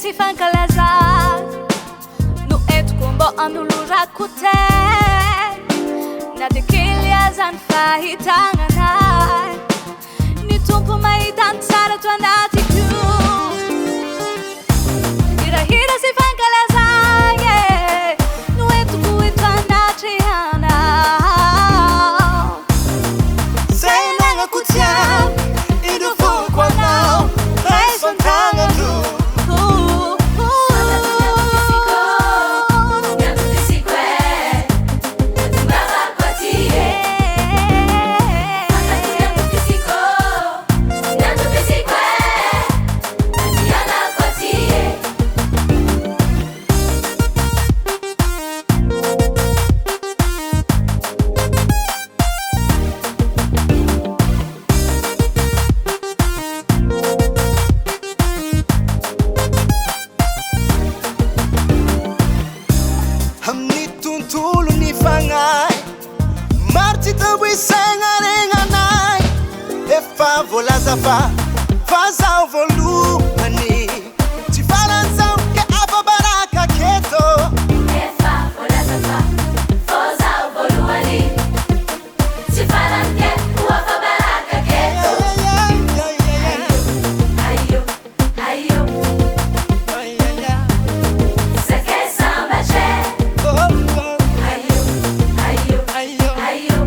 sy fankalazana no entiko mbô anolorako tena na dia kely aza ny fahitagnanay ny tompo mahitany tsara to anatiko hirahira sy fankalazana no entiko eto anatrehanao zay nagnako tiao indofoko anao raisontagnato Volazafa fazao volumani tifalanzao ke ababaraka keto efa volazafa fazao volumani tifalanke ababaraka keto ayo ayo sake samba che ayo ayo ayo ayo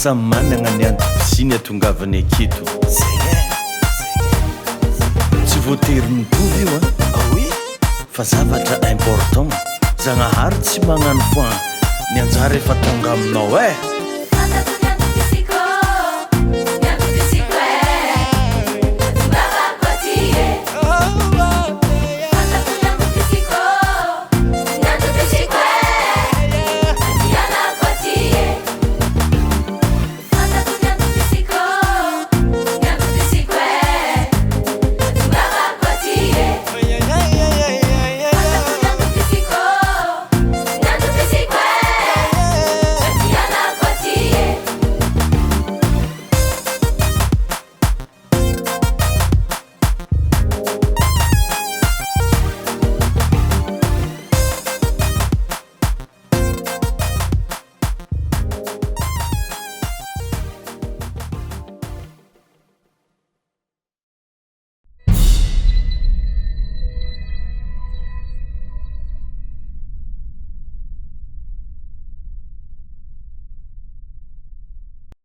samy managna ny antopisiny atongavany aketo tsy voatery mitovy io fa zavatra important zagnahary tsy magnano foa ny anjara efa tonga aminao